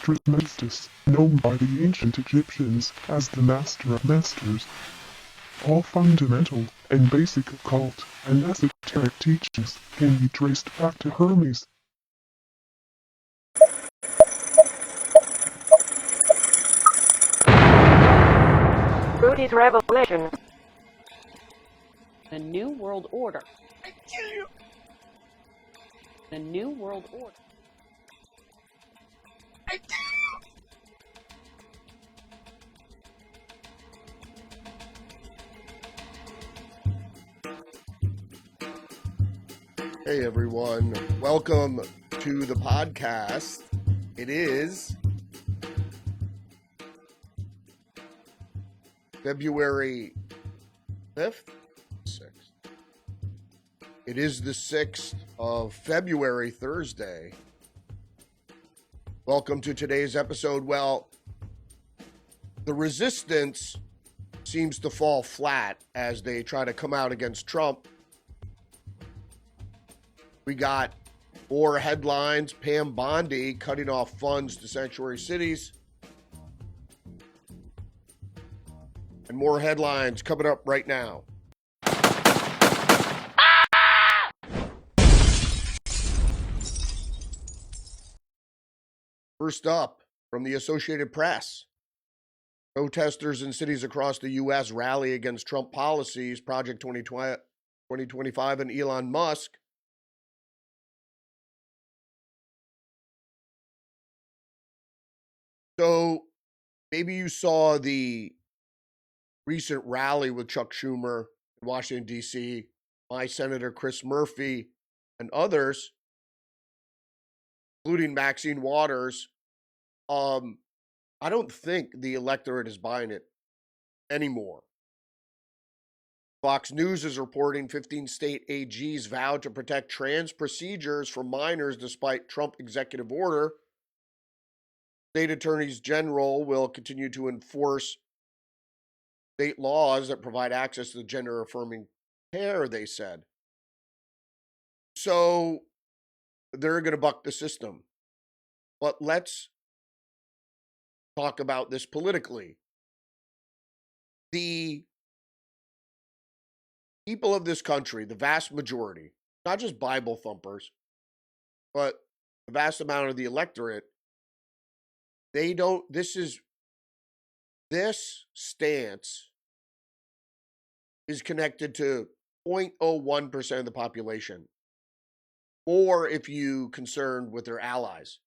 Trismegistus, known by the ancient Egyptians as the Master of Masters. All fundamental and basic occult and esoteric teachings can be traced back to Hermes. Rudy's Revelation. The New World Order. The New World Order. Hey everyone, welcome to the podcast. It is February 5th? 6th. It is the 6th of February, Thursday. Welcome to today's episode. Well, the resistance seems to fall flat as they try to come out against Trump. We got more headlines. Pam Bondi cutting off funds to sanctuary cities. And more headlines coming up right now. First up, from the Associated Press. Protesters in cities across the U.S. rally against Trump policies, Project 2025, and Elon Musk. So maybe you saw the recent rally with Chuck Schumer in Washington, D.C., my Senator Chris Murphy, and others, including Maxine Waters. I don't think the electorate is buying it anymore. Fox News is reporting 15 state AGs vowed to protect trans procedures for minors despite Trump executive order. State attorneys general will continue to enforce state laws that provide access to gender-affirming care, they said. So they're going to buck the system. But let's talk about this politically. The people of this country, the vast majority, not just Bible thumpers, but the vast amount of the electorate, this stance is connected to 0.01% of the population, or if you concerned with their allies.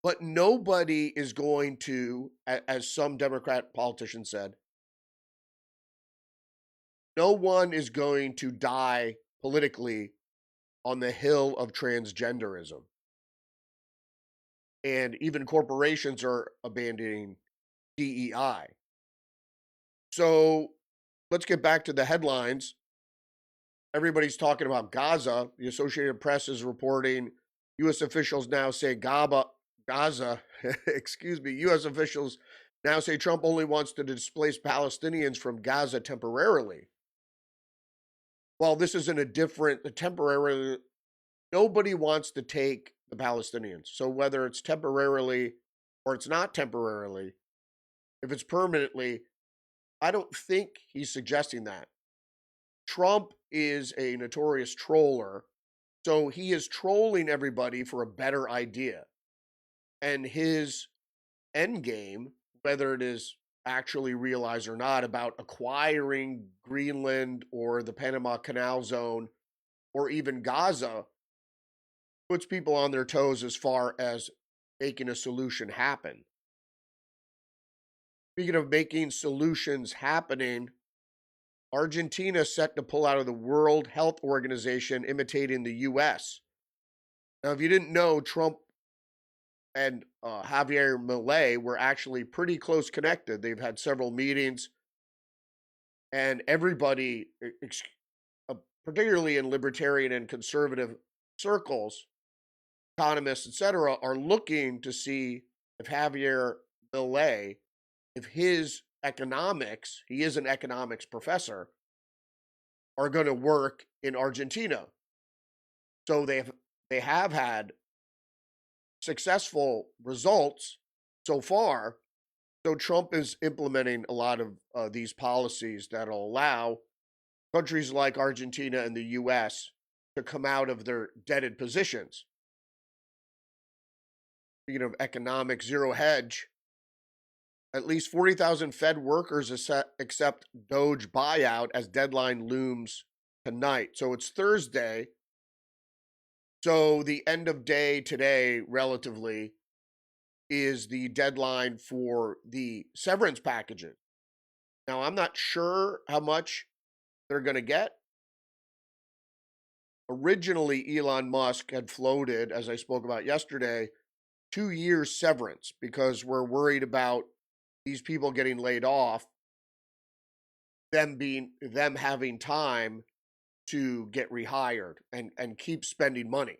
But nobody is going to, as some Democrat politician said, no one is going to die politically on the hill of transgenderism. And even corporations are abandoning DEI. So let's get back to the headlines. Everybody's talking about Gaza. The Associated Press is reporting U.S. officials now say U.S. officials now say Trump only wants to displace Palestinians from Gaza temporarily. Well, this isn't temporarily. Nobody wants to take the Palestinians. So whether it's temporarily or it's not temporarily, if it's permanently, I don't think he's suggesting that. Trump is a notorious troller, so he is trolling everybody for a better idea. And his end game, whether it is actually realized or not, about acquiring Greenland or the Panama Canal Zone or even Gaza, puts people on their toes as far as making a solution happen. Speaking of making solutions happening, Argentina set to pull out of the World Health Organization, imitating the U.S. Now, if you didn't know, Trump and Javier Milei were actually pretty close connected. They've had several meetings, and everybody, particularly in libertarian and conservative circles, economists, etc., are looking to see if Javier Milei, if his economics, he is an economics professor, are going to work in Argentina. So they have had successful results so far. So Trump is implementing a lot of these policies that'll allow countries like Argentina and the U.S. to come out of their debted positions. Speaking of economic zero hedge, at least 40,000 Fed workers accept Doge buyout as deadline looms tonight. So it's Thursday. So the end of day today, relatively, is the deadline for the severance packages. Now, I'm not sure how much they're going to get. Originally, Elon Musk had floated, as I spoke about yesterday, 2 years severance because we're worried about these people getting laid off, them having time to get rehired and keep spending money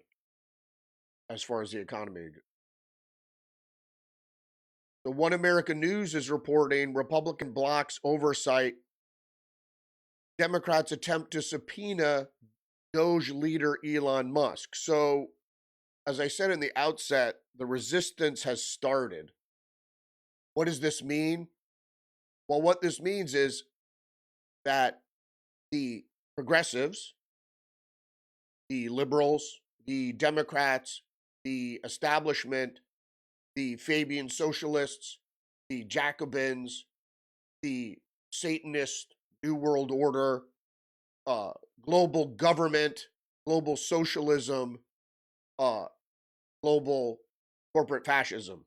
as far as the economy. The One American News is reporting Republican blocks oversight. Democrats attempt to subpoena Doge leader Elon Musk. So, as I said in the outset, the resistance has started. What does this mean? Well, what this means is that the progressives, the liberals, the Democrats, the establishment, the Fabian socialists, the Jacobins, the Satanist, New World Order, global government, global socialism, global corporate fascism,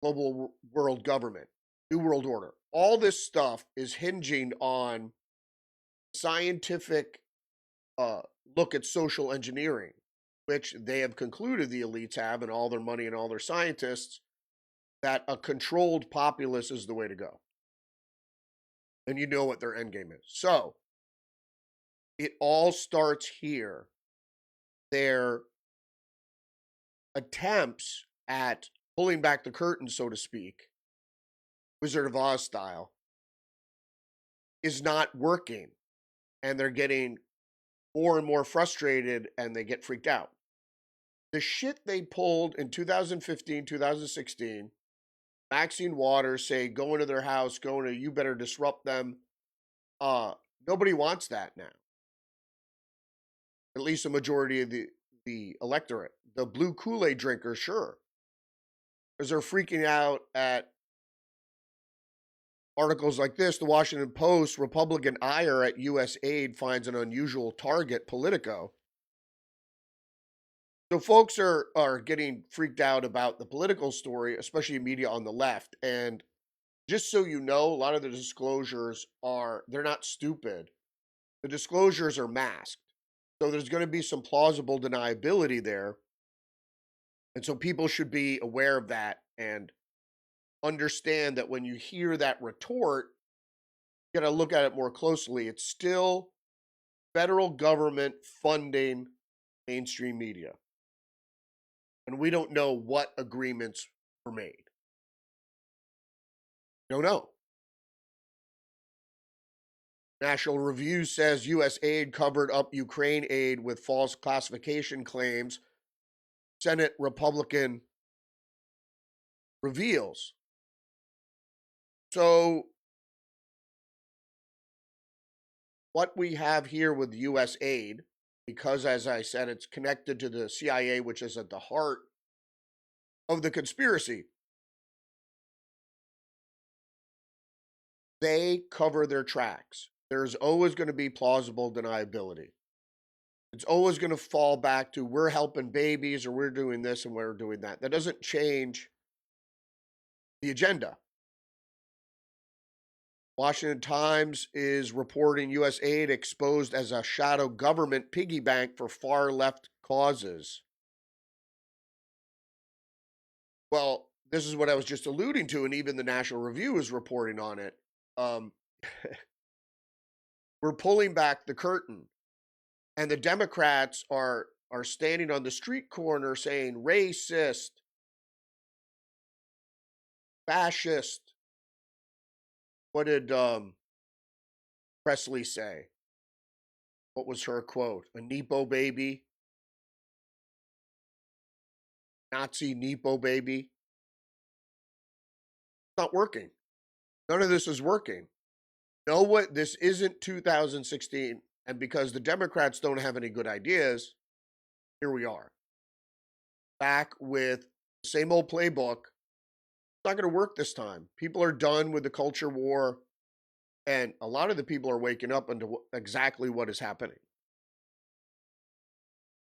global world government, New World Order. All this stuff is hinging on scientific look at social engineering, which they have concluded the elites have, and all their money and all their scientists, that a controlled populace is the way to go. And you know what their end game is. So it all starts here. Their attempts at pulling back the curtain, so to speak, Wizard of Oz style, is not working. And they're getting more and more frustrated and they get freaked out. The shit they pulled in 2015, 2016, Maxine Waters say, go into their house, you better disrupt them. Nobody wants that now. At least a majority of the electorate. The blue Kool-Aid drinkers, sure. Because they're freaking out at articles like this. The Washington Post, Republican ire at U.S. aid finds an unusual target, Politico. So folks are getting freaked out about the political story, especially media on the left. And just so you know, a lot of the disclosures they're not stupid. The disclosures are masked. So there's going to be some plausible deniability there. And so people should be aware of that and understand that when you hear that retort, you got to look at it more closely. It's still federal government funding mainstream media. And we don't know what agreements were made. Don't know. National Review says U.S. aid covered up Ukraine aid with false classification claims. Senate Republican reveals. So what we have here with U.S. aid, because as I said, it's connected to the CIA, which is at the heart of the conspiracy. They cover their tracks. There's always going to be plausible deniability. It's always going to fall back to we're helping babies or we're doing this and we're doing that. That doesn't change the agenda. Washington Times is reporting U.S. aid exposed as a shadow government piggy bank for far left causes. Well, this is what I was just alluding to, and even the National Review is reporting on it. We're pulling back the curtain, and the Democrats are standing on the street corner saying racist, fascist. What did Presley say? What was her quote? A Nepo baby? Nazi Nepo baby? not working. None of this is working. Know what? This isn't 2016. And because the Democrats don't have any good ideas, here we are. Back with the same old playbook. It's not going to work this time. People are done with the culture war. And a lot of the people are waking up into exactly what is happening.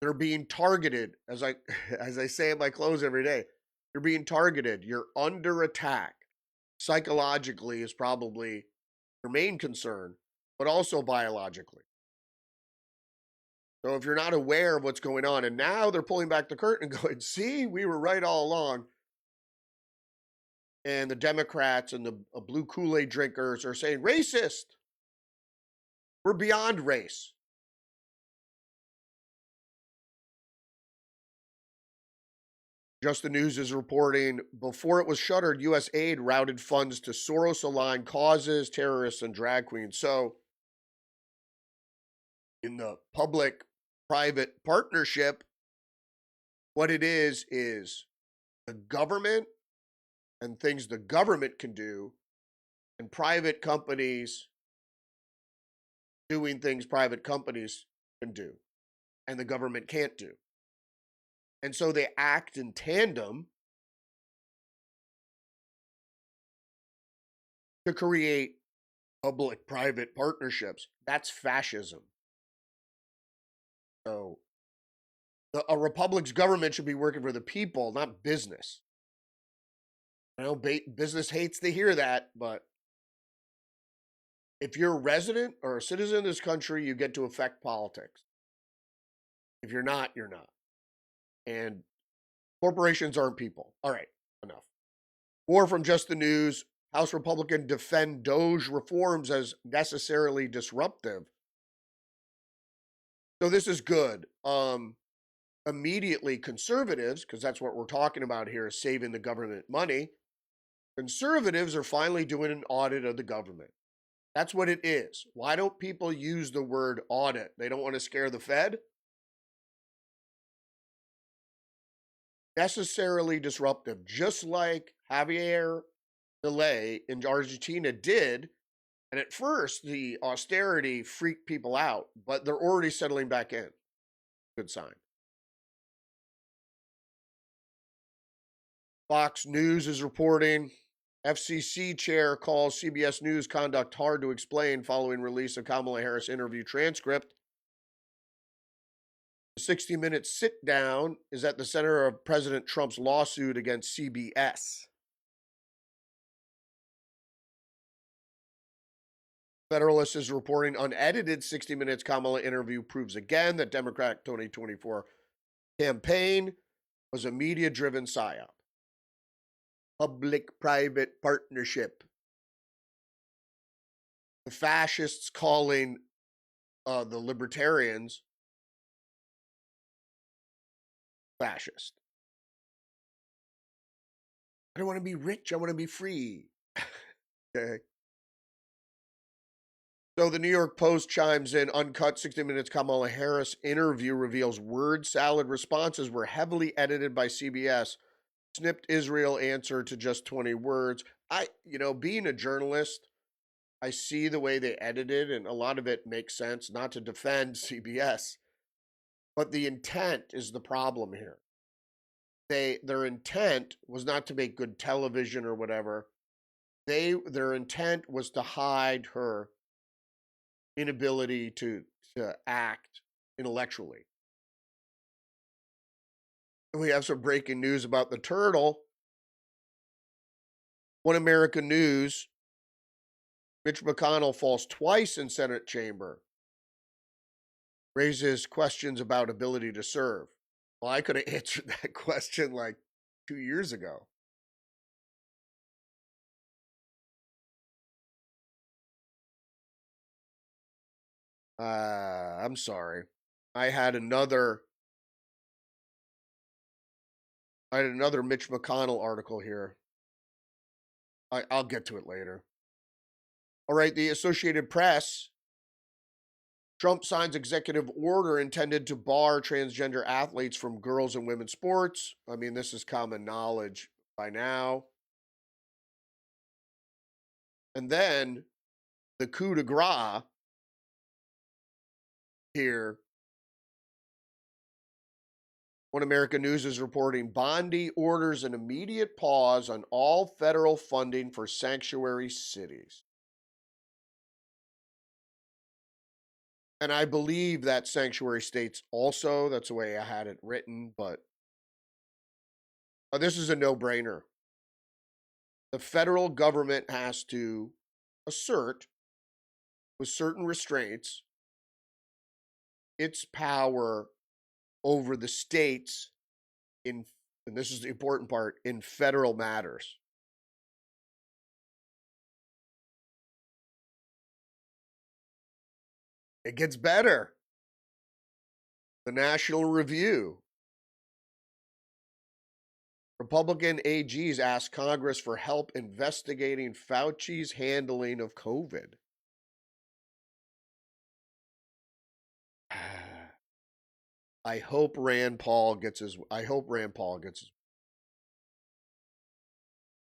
They're being targeted, as I say in my clothes every day. You're being targeted. You're under attack. Psychologically is probably your main concern, but also biologically. So if you're not aware of what's going on, and now they're pulling back the curtain and going, see, we were right all along. And the Democrats and the blue Kool-Aid drinkers are saying, racist. We're beyond race. Just the News is reporting, before it was shuttered, U.S. aid routed funds to Soros-aligned causes, terrorists, and drag queens. So in the public-private partnership, what it is the government and things the government can do, and private companies doing things private companies can do, and the government can't do. And so they act in tandem to create public-private partnerships. That's fascism. So a republic's government should be working for the people, not business. I know business hates to hear that, but if you're a resident or a citizen of this country, you get to affect politics. If you're not, you're not. And corporations aren't people. All right, enough. More from Just the News. House Republican defend Doge reforms as necessarily disruptive. So this is good. Immediately conservatives, because that's what we're talking about here, is saving the government money. Conservatives are finally doing an audit of the government. That's what it is. Why don't people use the word audit? They don't want to scare the Fed? Necessarily disruptive, just like Javier Milei in Argentina did. And at first, the austerity freaked people out, but they're already settling back in. Good sign. Fox News is reporting FCC chair calls CBS News conduct hard to explain following release of Kamala Harris interview transcript. The 60-minute sit-down is at the center of President Trump's lawsuit against CBS. Federalist is reporting unedited 60 Minutes Kamala interview proves again that Democrat 2024 campaign was a media-driven psyop. Public-private partnership. The fascists calling the libertarians fascist. I don't want to be rich. I want to be free. Okay. So the New York Post chimes in, uncut 60 Minutes Kamala Harris interview reveals word salad responses were heavily edited by CBS. Snipped Israel answer to just 20 words. Being a journalist, I see the way they edited, and a lot of it makes sense, not to defend CBS. But the intent is the problem here. Their intent was not to make good television or whatever. Their intent was to hide her inability to act intellectually. We have some breaking news about the turtle. One American News, Mitch McConnell falls twice in Senate chamber. Raises questions about ability to serve. Well, I could have answered that question like 2 years ago. I'm sorry. I had another Mitch McConnell article here. I'll get to it later. All right, the Associated Press. Trump signs executive order intended to bar transgender athletes from girls and women's sports. I mean, this is common knowledge by now. And then the coup de grace here. One American News is reporting Bondi orders an immediate pause on all federal funding for sanctuary cities. And I believe that sanctuary states also. That's the way I had it written, but this is a no-brainer. The federal government has to assert, with certain restraints, its power over the states in, and this is the important part, in federal matters. It gets better. The National Review. Republican AGs ask Congress for help investigating Fauci's handling of COVID. I hope Rand Paul gets his.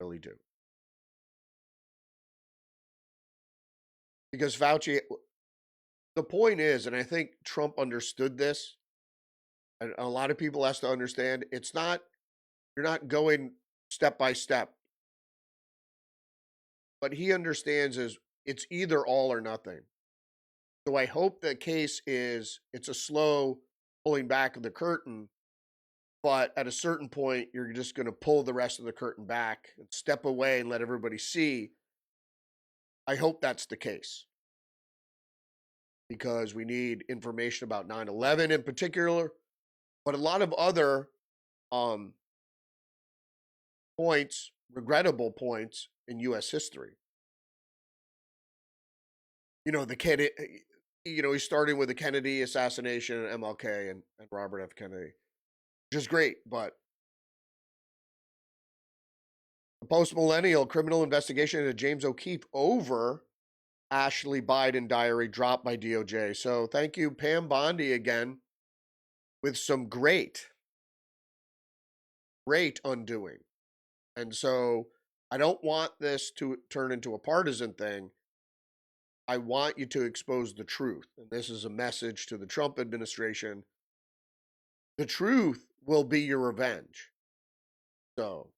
Really do. Because Fauci, the point is, and I think Trump understood this, and a lot of people has to understand, it's not, you're not going step by step. But he understands is it's either all or nothing. So I hope the case is it's a slow pulling back of the curtain, but at a certain point, you're just going to pull the rest of the curtain back and step away and let everybody see. I hope that's the case, because we need information about 9/11 in particular, but a lot of other points, regrettable points in U.S. history. You know, he's starting with the Kennedy assassination, MLK, and Robert F. Kennedy, which is great, but the post-millennial criminal investigation into James O'Keefe over Ashley Biden diary dropped by DOJ. So thank you, Pam Bondi, again, with some great undoing. And so I don't want this to turn into a partisan thing. I want you to expose the truth. And this is a message to the Trump administration. The truth will be your revenge. So,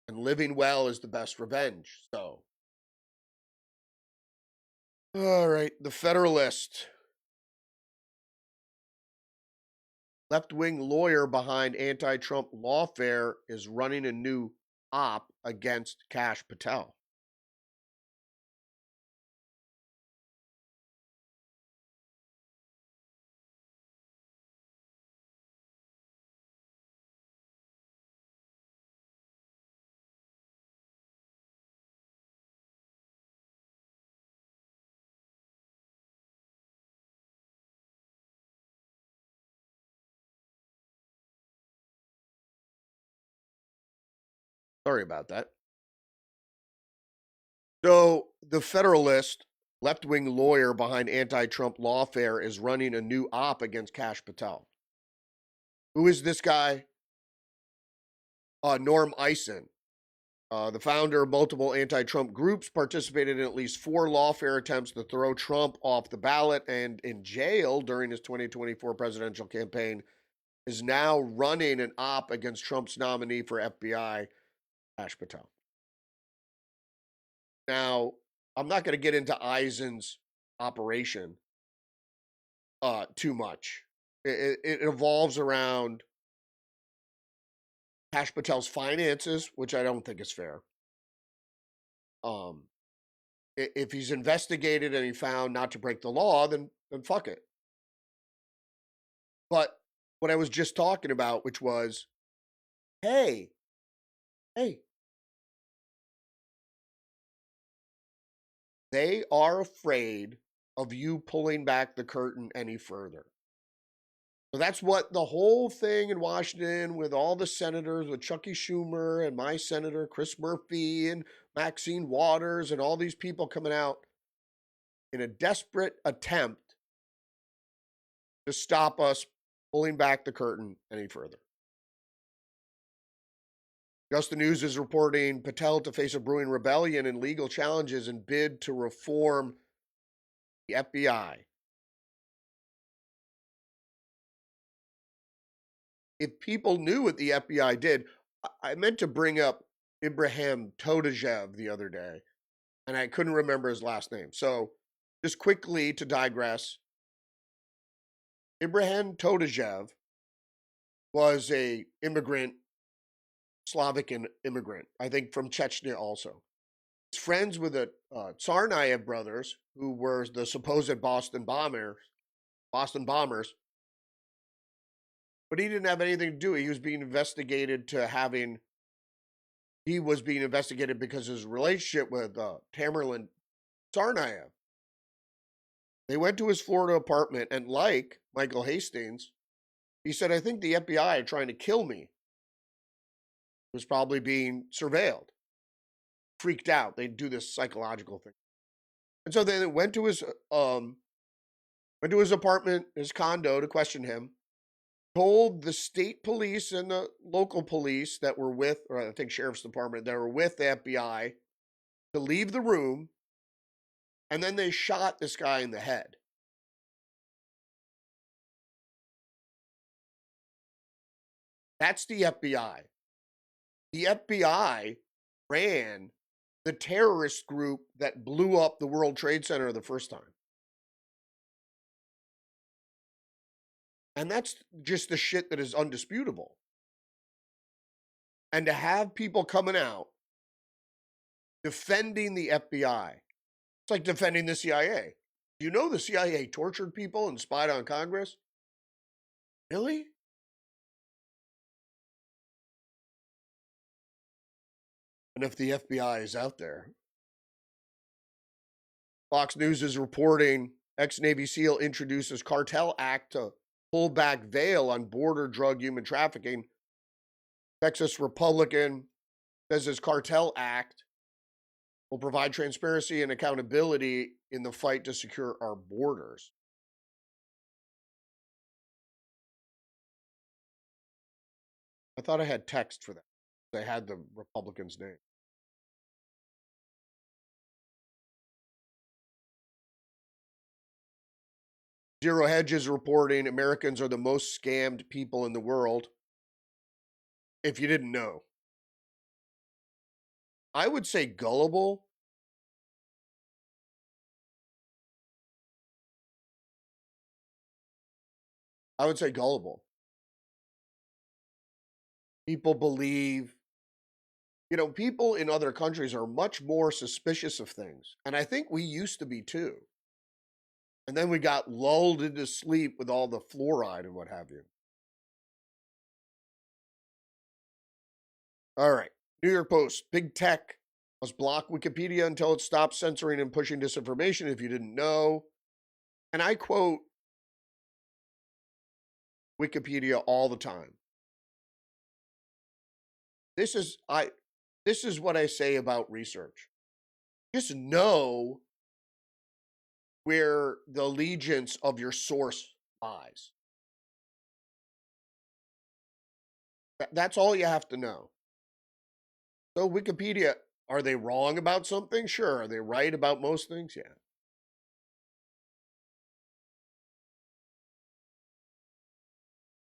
and living well is the best revenge. So, all right, the Federalist. Left-wing lawyer behind anti-Trump lawfare is running a new op against Kash Patel. Sorry about that. So the Federalist, left-wing lawyer behind anti-Trump lawfare, is running a new op against Kash Patel. Who is this guy? Norm Eisen, the founder of multiple anti-Trump groups, participated in at least 4 lawfare attempts to throw Trump off the ballot and in jail during his 2024 presidential campaign, is now running an op against Trump's nominee for FBI, Kash Patel. Now, I'm not going to get into Eisen's operation too much. It evolves around Kash Patel's finances, which I don't think is fair. If he's investigated and he found not to break the law, then fuck it. But what I was just talking about, which was, hey, they are afraid of you pulling back the curtain any further. So that's what the whole thing in Washington with all the senators, with Chucky Schumer and my senator, Chris Murphy, and Maxine Waters, and all these people coming out in a desperate attempt to stop us pulling back the curtain any further. Just the News is reporting Patel to face a brewing rebellion and legal challenges and bid to reform the FBI. If people knew what the FBI did, I meant to bring up Ibrahim Todajev the other day, and I couldn't remember his last name. So just quickly to digress, Ibrahim Todajev was a immigrant, Slavic immigrant, I think from Chechnya also. He's friends with the Tsarnaev brothers, who were the supposed Boston bombers, but he didn't have anything to do. He was being investigated because of his relationship with Tamerlan Tsarnaev. They went to his Florida apartment, and like Michael Hastings, he said, I think the FBI are trying to kill me. He was probably being surveilled. Freaked out. They do this psychological thing. And so they went to his apartment, his condo, to question him. Told the state police and the local police that were with, or I think sheriff's department, that were with the FBI to leave the room. And then they shot this guy in the head. That's the FBI. The FBI ran the terrorist group that blew up the World Trade Center the first time. And that's just the shit that is undisputable. And to have people coming out defending the FBI, it's like defending the CIA. You know the CIA tortured people and spied on Congress? Really? And if the FBI is out there. Fox News is reporting ex-Navy SEAL introduces Cartel Act to pull back veil on border drug human trafficking. Texas Republican says his Cartel Act will provide transparency and accountability in the fight to secure our borders. I thought I had text for that. They had the Republican's name. Zero Hedge is reporting Americans are the most scammed people in the world. If you didn't know. I would say gullible. I would say gullible. People believe, people in other countries are much more suspicious of things. And I think we used to be too. And then we got lulled into sleep with all the fluoride and what have you. All right. New York Post. Big tech must block Wikipedia until it stops censoring and pushing disinformation, if you didn't know. And I quote Wikipedia all the time. This is what I say about research. Just know where the allegiance of your source lies. That's all you have to know. So Wikipedia, are they wrong about something? Sure. Are they right about most things? Yeah.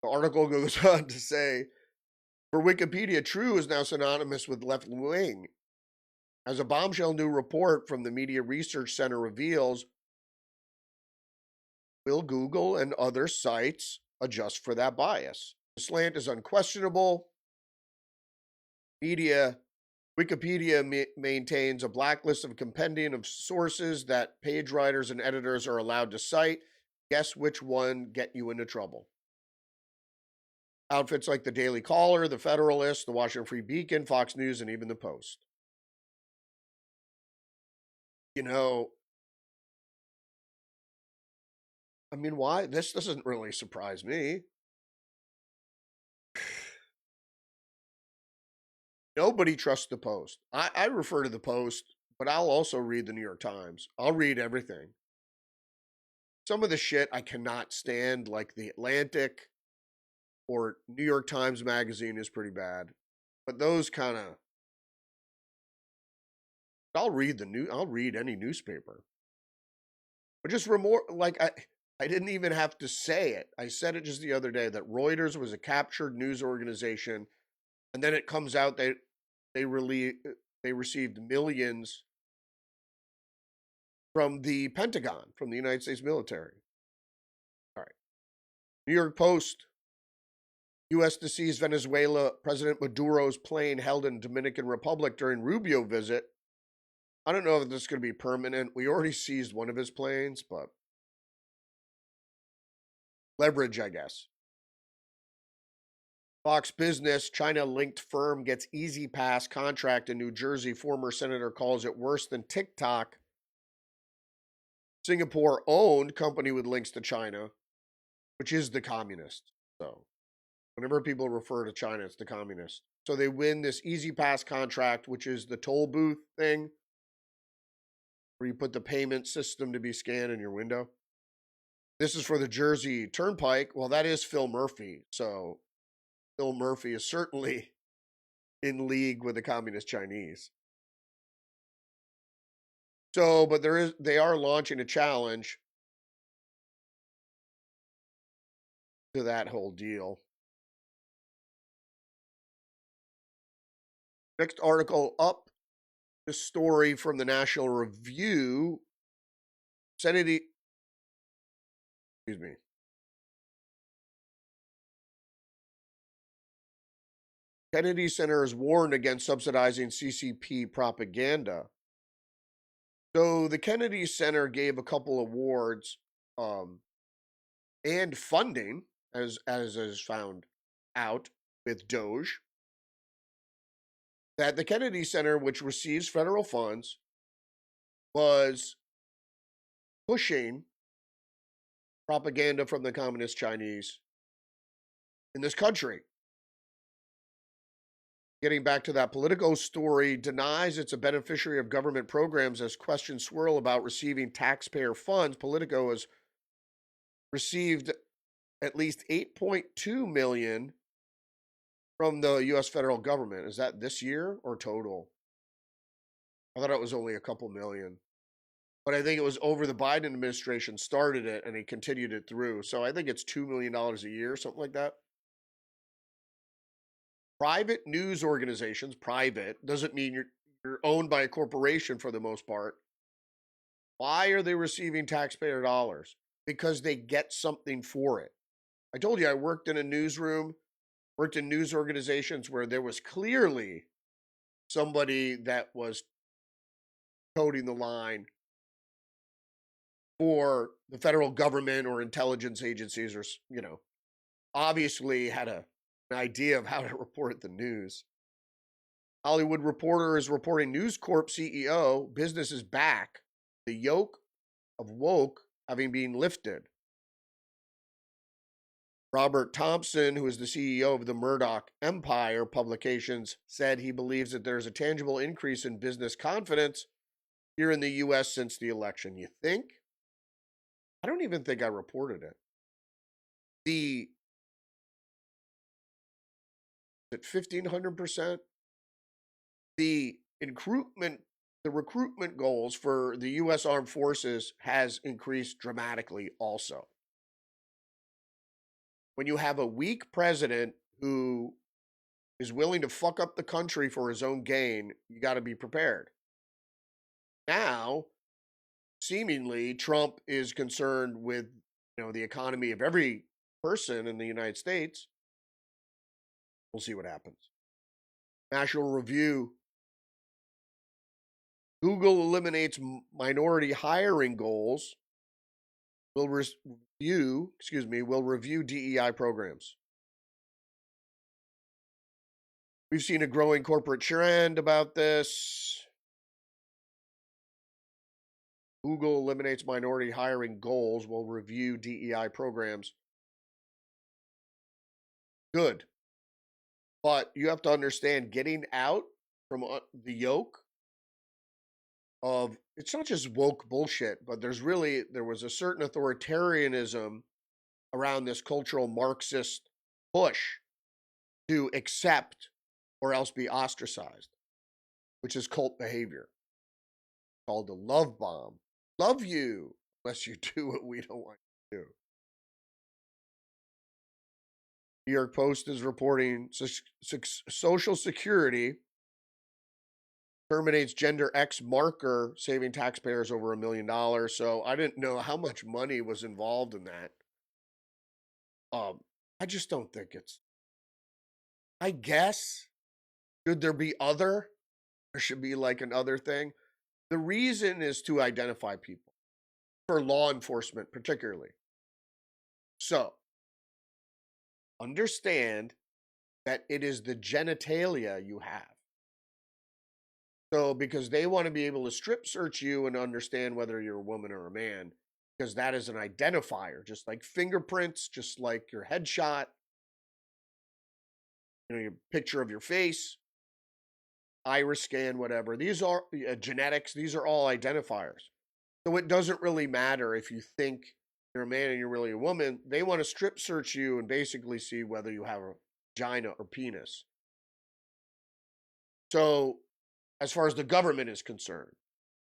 The article goes on to say, for Wikipedia, true is now synonymous with left wing. As a bombshell new report from the Media Research Center reveals, will Google and other sites adjust for that bias? The slant is unquestionable. Wikipedia maintains a blacklist of compendium of sources that page writers and editors are allowed to cite. Guess which one get you into trouble? Outfits like the Daily Caller, the Federalist, the Washington Free Beacon, Fox News, and even the Post. Why? This doesn't really surprise me. Nobody trusts the Post. I refer to the Post, but I'll also read the New York Times. I'll read everything. Some of the shit I cannot stand, like the Atlantic or New York Times Magazine, is pretty bad. But those kind of, I'll read any newspaper. But just like I didn't even have to say it. I said it just the other day that Reuters was a captured news organization, and then it comes out they received millions from the Pentagon, from the United States military. All right. New York Post. U.S. to seize Venezuela President Maduro's plane held in Dominican Republic during Rubio visit. I don't know if this is going to be permanent. We already seized one of his planes, but leverage, I guess. Fox Business, China-linked firm gets Easy Pass contract in New Jersey. Former senator calls it worse than TikTok. Singapore-owned company with links to China, which is the communist. So whenever people refer to China, it's the communist. So they win this Easy Pass contract, which is the toll booth thing, where you put the payment system to be scanned in your window. This is for the Jersey Turnpike. Well, that is Phil Murphy. So Phil Murphy is certainly in league with the communist Chinese. So, but they are launching a challenge to that whole deal. Next article up, the story from the National Review. Kennedy Center has warned against subsidizing CCP propaganda. So the Kennedy Center gave a couple awards and funding, as is found out with Doge, that the Kennedy Center, which receives federal funds, was pushing propaganda from the communist Chinese in this country. Getting back to that, Politico story denies it's a beneficiary of government programs as questions swirl about receiving taxpayer funds. Politico has received at least $8.2 million from the U.S. federal government. Is that this year or total? I thought it was only a couple million. But I think it was over the Biden administration started it and he continued it through. So I think it's $2 million a year, something like that. Private news organizations, private, doesn't mean you're owned by a corporation for the most part. Why are they receiving taxpayer dollars? Because they get something for it. I told you I worked in a newsroom, worked in news organizations where there was clearly somebody that was toting the line for the federal government or intelligence agencies, or, obviously had an idea of how to report the news. Hollywood Reporter is reporting News Corp CEO, business is back. The yoke of woke having been lifted. Robert Thompson, who is the CEO of the Murdoch Empire Publications, said he believes that there's a tangible increase in business confidence here in the U.S. since the election. You think? I don't even think I reported it. At 1,500%, the recruitment goals for the U.S. Armed Forces has increased dramatically also. When you have a weak president who is willing to fuck up the country for his own gain, you got to be prepared. Now, seemingly, Trump is concerned with, the economy of every person in the United States. We'll see what happens. National Review. Google eliminates minority hiring goals. Will review DEI programs. We've seen a growing corporate trend about this. Google eliminates minority hiring goals. Will review DEI programs. Good. But you have to understand, getting out from the yoke of, it's not just woke bullshit, but there was a certain authoritarianism around this cultural Marxist push to accept or else be ostracized, which is cult behavior called the love bomb. Love you unless you do what we don't want you to do. New York Post is reporting Social Security terminates gender X marker, saving taxpayers over $1 million. So I didn't know how much money was involved in that. I just don't think it's. I guess should there be other? There should be like another thing. The reason is to identify people for law enforcement, particularly. So understand that it is the genitalia you have. So, because they want to be able to strip search you and understand whether you're a woman or a man, because that is an identifier, just like fingerprints, just like your headshot, your picture of your face, iris scan, whatever. These are genetics. These are all identifiers. So it doesn't really matter if you think you're a man and you're really a woman. They want to strip search you and basically see whether you have a vagina or penis. So, as far as the government is concerned,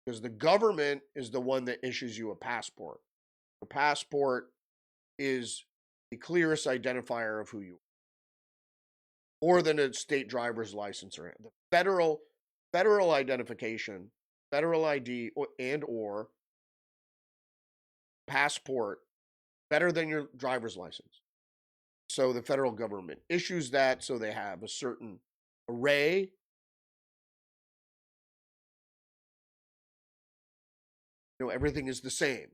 because the government is the one that issues you a passport. A passport is the clearest identifier of who you are, more than a state driver's license or the federal identification, federal ID or passport, better than your driver's license. So the federal government issues that, so they have a certain array. Everything is the same.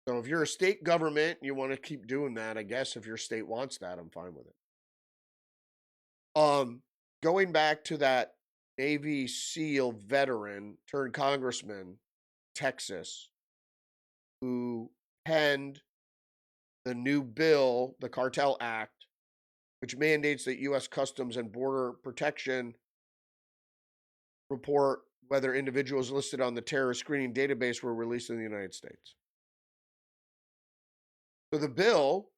So if you're a state government, you want to keep doing that. I guess if your state wants that, I'm fine with it. Going back to that Navy SEAL veteran turned congressman, Texas, who penned the new bill, the Cartel Act, which mandates that U.S. Customs and Border Protection report whether individuals listed on the terrorist screening database were released in the United States. So the bill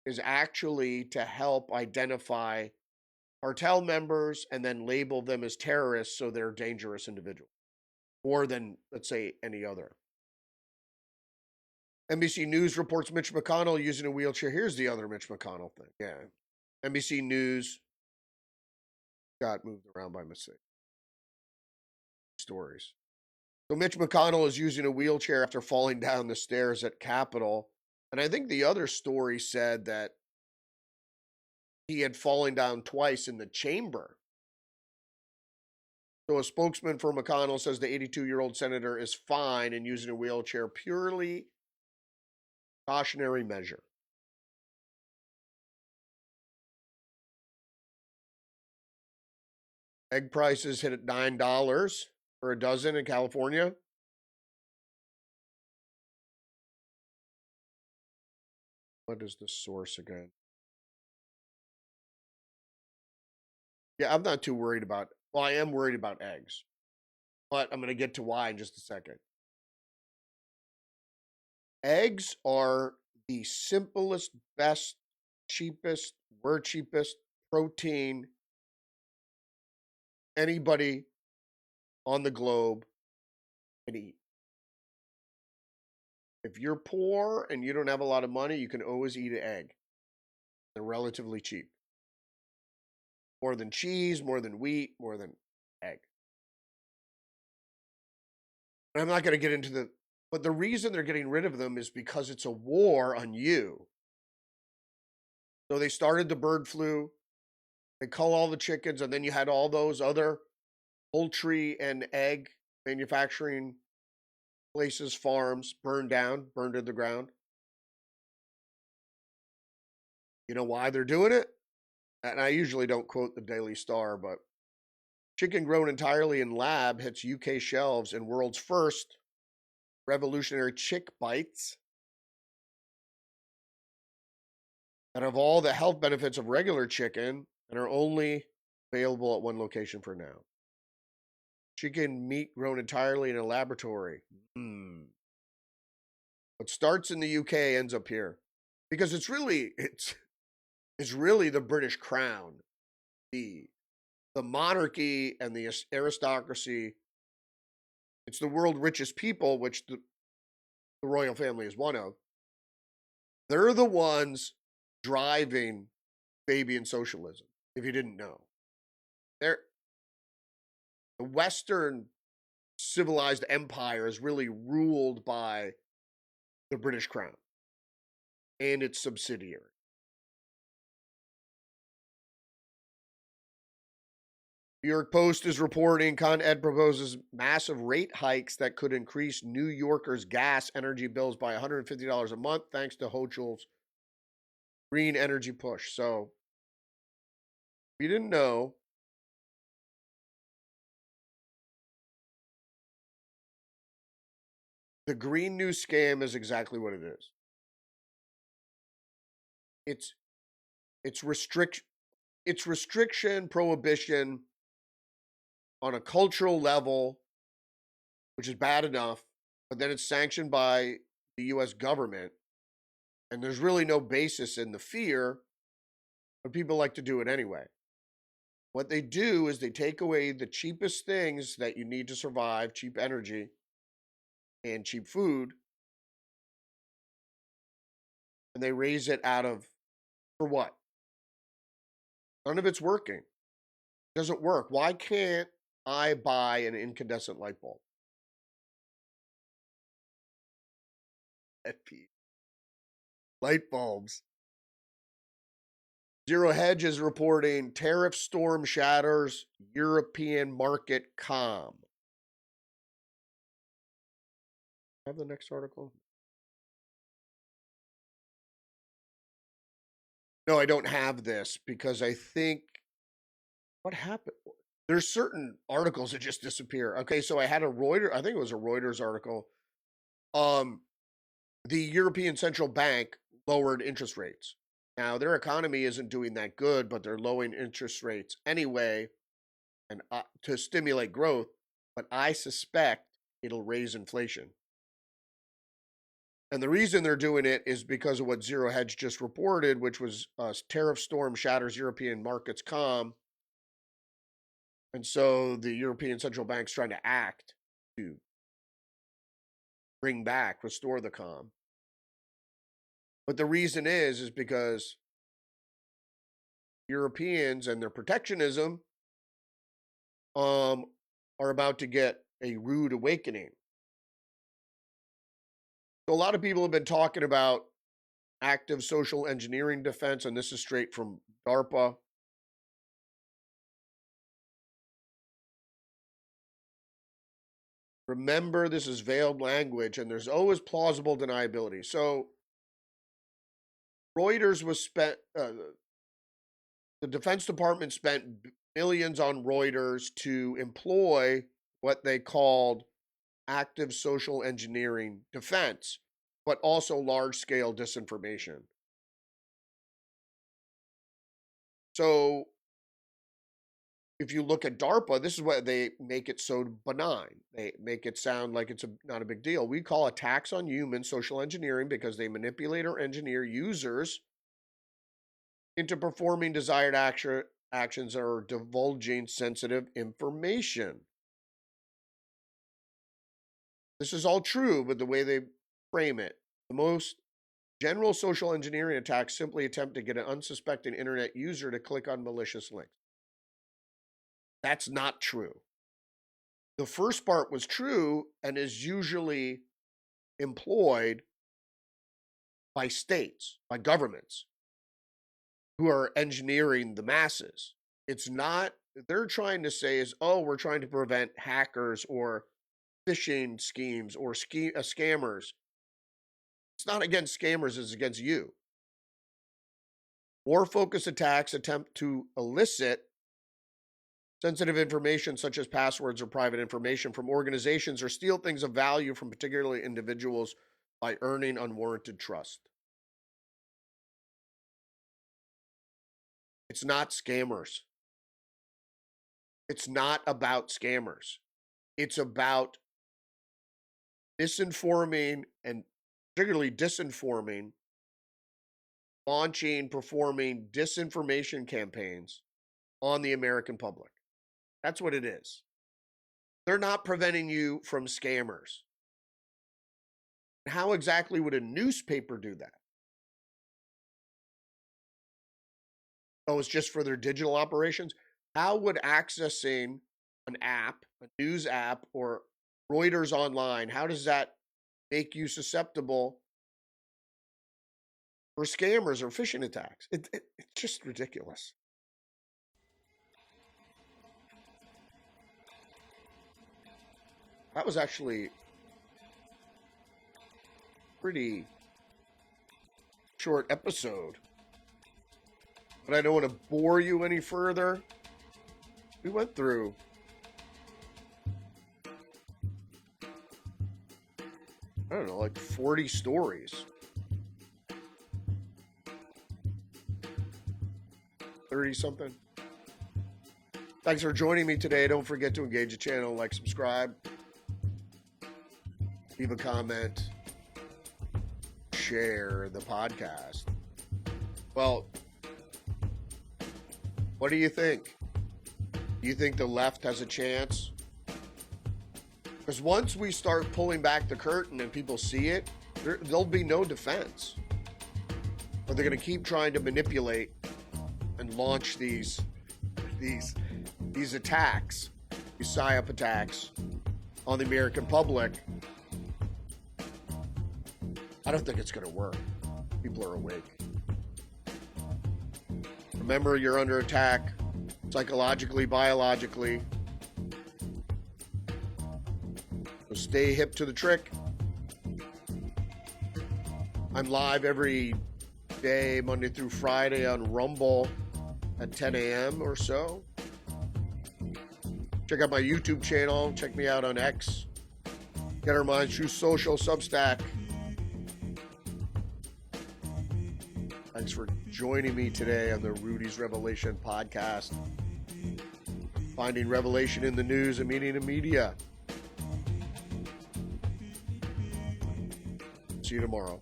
is actually to help identify cartel members and then label them as terrorists so they're dangerous individuals, more than, let's say, any other. NBC News reports Mitch McConnell using a wheelchair. Here's the other Mitch McConnell thing. Yeah. NBC News got moved around by mistake. Stories. So Mitch McConnell is using a wheelchair after falling down the stairs at Capitol. And I think the other story said that he had fallen down twice in the chamber. So a spokesman for McConnell says the 82-year-old senator is fine and using a wheelchair, purely cautionary measure. Egg prices hit at $9 for a dozen in California. What is the source again? Yeah, I'm not too worried about, well, I am worried about eggs, but I'm going to get to why in just a second. Eggs are the simplest, best, cheapest protein anybody on the globe can eat. If you're poor and you don't have a lot of money, you can always eat an egg. They're relatively cheap. More than cheese, more than wheat, more than egg. And I'm not going to get into but the reason they're getting rid of them is because it's a war on you. So they started the bird flu, they cull all the chickens, and then you had all those other poultry and egg manufacturing places, farms burned to the ground. You know why they're doing it? And I usually don't quote the Daily Star, but chicken grown entirely in lab hits UK shelves in world's first revolutionary chick bites that have all the health benefits of regular chicken and are only available at one location for now. Chicken meat grown entirely in a laboratory. What starts in the UK ends up here. Because it's is really the British crown, the monarchy and the aristocracy. It's the world's richest people, which the royal family is one of. They're the ones driving Fabian socialism, if you didn't know. They're, the Western civilized empire is really ruled by the British crown and its subsidiary. New York Post is reporting Con Ed proposes massive rate hikes that could increase New Yorkers' gas energy bills by $150 a month thanks to Hochul's green energy push. So, if you didn't know, the Green New Scam is exactly what it is. It's restriction, prohibition on a cultural level, which is bad enough, but then it's sanctioned by the US government, and there's really no basis in the fear, but people like to do it anyway. What they do is they take away the cheapest things that you need to survive, cheap energy and cheap food, and they raise it out of, for what? None of it's working. It doesn't work. Why can't I buy an incandescent light bulb? Light bulbs. Zero Hedge is reporting tariff storm shatters European market calm. Have the next article? No, I don't have this because I think what happened? There's certain articles that just disappear. Okay, so I had a Reuters, I think it was a Reuters article. The European Central Bank lowered interest rates. Now, their economy isn't doing that good, but they're lowering interest rates anyway and to stimulate growth, but I suspect it'll raise inflation. And the reason they're doing it is because of what Zero Hedge just reported, which was tariff storm shatters European markets calm. And so the European Central Bank's trying to act to bring back, restore the calm. But the reason is because Europeans and their protectionism are about to get a rude awakening. So a lot of people have been talking about active social engineering defense, and this is straight from DARPA. Remember, this is veiled language, and there's always plausible deniability. So Reuters was spent, the Defense Department spent millions on Reuters to employ what they called active social engineering defense, but also large-scale disinformation. So if you look at DARPA, this is what they make it so benign. They make it sound like it's not a big deal. We call attacks on humans social engineering because they manipulate or engineer users into performing desired actions or divulging sensitive information. This is all true, but the way they frame it, the most general social engineering attacks simply attempt to get an unsuspecting internet user to click on malicious links. That's not true. The first part was true and is usually employed by states, by governments who are engineering the masses. It's not, they're trying to say is, oh, we're trying to prevent hackers or phishing schemes or scammers. It's not against scammers, it's against you. War focused attacks attempt to elicit sensitive information such as passwords or private information from organizations or steal things of value from particularly individuals by earning unwarranted trust. It's not scammers. It's not about scammers. It's about misinforming and particularly disinforming launching, performing disinformation campaigns on the American public. That's what it is. They're not preventing you from scammers. How exactly would a newspaper do that? Oh, it's just for their digital operations? How would accessing an app, a news app, or Reuters online, how does that make you susceptible for scammers or phishing attacks? It's just ridiculous. That was actually pretty short episode, but I don't want to bore you any further. We went through I don't know, like 40 stories. 30 something. Thanks for joining me today. Don't forget to engage the channel, like, subscribe, leave a comment, share the podcast. Well, what do you think? Do you think the left has a chance? Because once we start pulling back the curtain and people see it, there'll be no defense. But they're going to keep trying to manipulate and launch these attacks, these psyop attacks on the American public. I don't think it's going to work. People are awake. Remember, you're under attack psychologically, biologically. So stay hip to the trick. I'm live every day, Monday through Friday on Rumble at 10 a.m. or so. Check out my YouTube channel. Check me out on X. Get Our Minds True Social Substack. Thanks for joining me today on the Rudy's Revelation podcast. Finding revelation in the news and meaning in media. See you tomorrow.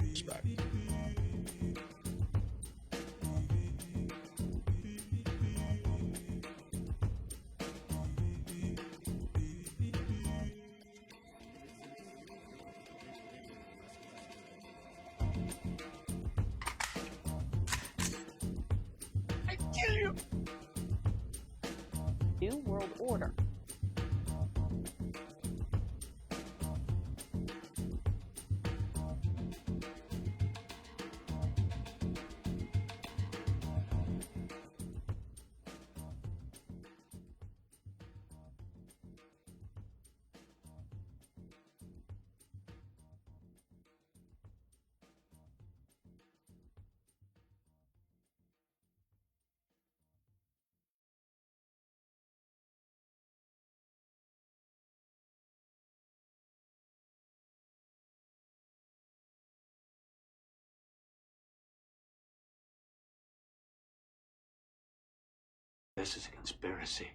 Respect. New World Order. This is a conspiracy.